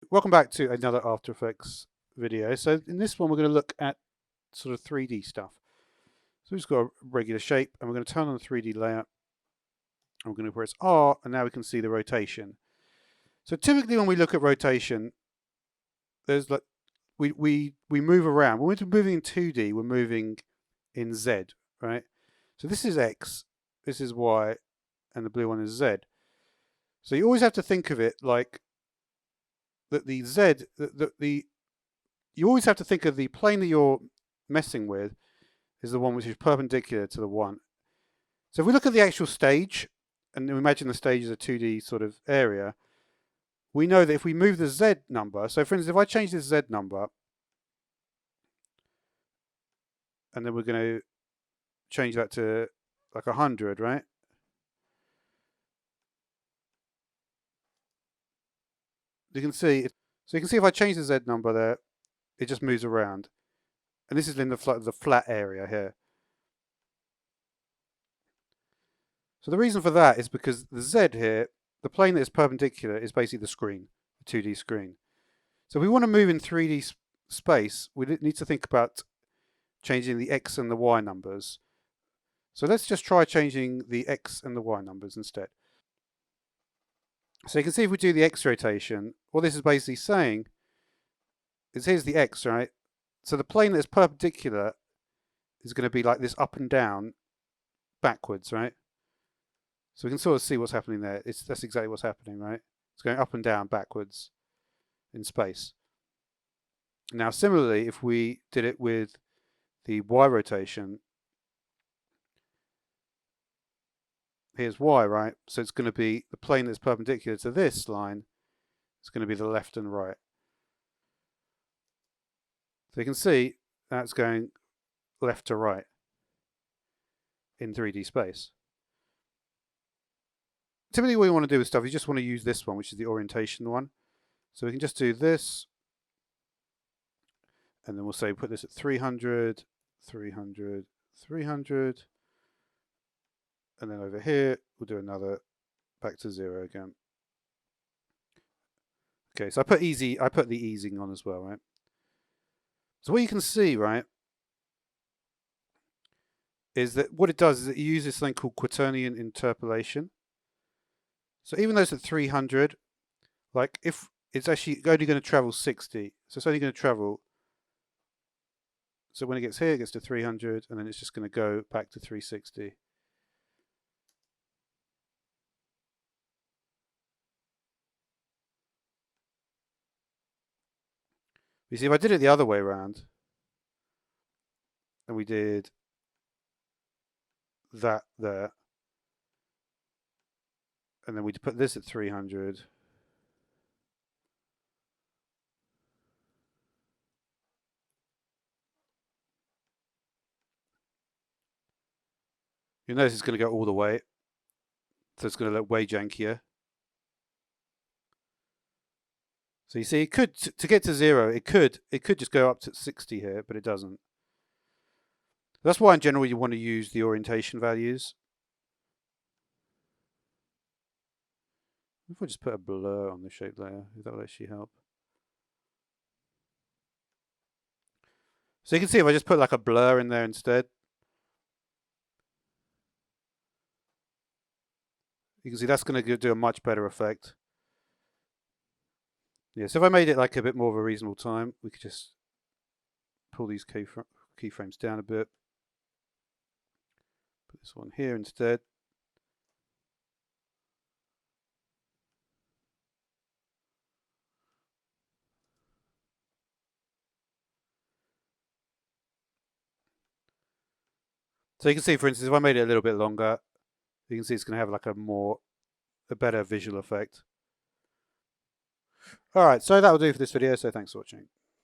Welcome back to another After Effects video. So in this one we're going to look at sort of 3D stuff. So we've just got a regular shape and we're going to turn on the 3D layer. And we're going to press R and now we can see the rotation. So typically when we look at rotation, there's like we move around. When we're moving in 2D, we're moving in Z, right? So this is X, this is Y, and the blue one is Z. So you always have to think of it like that the Z, you always have to think of the plane that you're messing with is the one which is perpendicular to the one. So if we look at the actual stage, and imagine the stage is a 2D sort of area, we know that if we move the Z number, so for instance, if I change this Z number, and then we're going to change that to like 100, right? You can see, so you can see if I change the Z number there, it just moves around. And this is in the flat area here. So the reason for that is because the Z here, the plane that is perpendicular is basically the screen, the 2D screen. So if we want to move in 3D space, we need to think about changing the X and the Y numbers. So let's just try changing the X and the Y numbers instead. So you can see if we do the X rotation, what this is basically saying is here's the X, right? So the plane that is perpendicular is going to be like this up and down backwards, right? So we can sort of see what's happening there. That's exactly what's happening, right? It's going up and down backwards in space. Now similarly, if we did it with the Y rotation, here's Y, right? So it's going to be the plane that's perpendicular to this line. It's going to be the left and right. So you can see that's going left to right in 3D space. Typically what you want to do with stuff, you just want to use this one, which is the orientation one. So we can just do this. And then we'll say put this at 300, 300, 300. And then over here, we'll do another back to 0 again. Okay, so I put the easing on as well, right? So what you can see, right, is that what it does is it uses this thing called quaternion interpolation. So even though it's at 300, like if it's actually only going to travel 60, so it's only going to travel. So when it gets here, it gets to 300, and then it's just going to go back to 360. You see, if I did it the other way around, and we did that there, and then we put this at 300, you'll notice it's going to go all the way, so it's going to look way jankier. So you see, it could, to get to 0, it could just go up to 60 here, but it doesn't. That's why in general you want to use the orientation values. If I just put a blur on the shape layer, if that will actually help. So you can see if I just put like a blur in there instead, you can see that's going to do a much better effect. Yeah, so if I made it like a bit more of a reasonable time, we could just pull these keyframes down a bit. Put this one here instead. So you can see, for instance, if I made it a little bit longer, you can see it's going to have like a better visual effect. All right, so that will do for this video. So thanks for watching.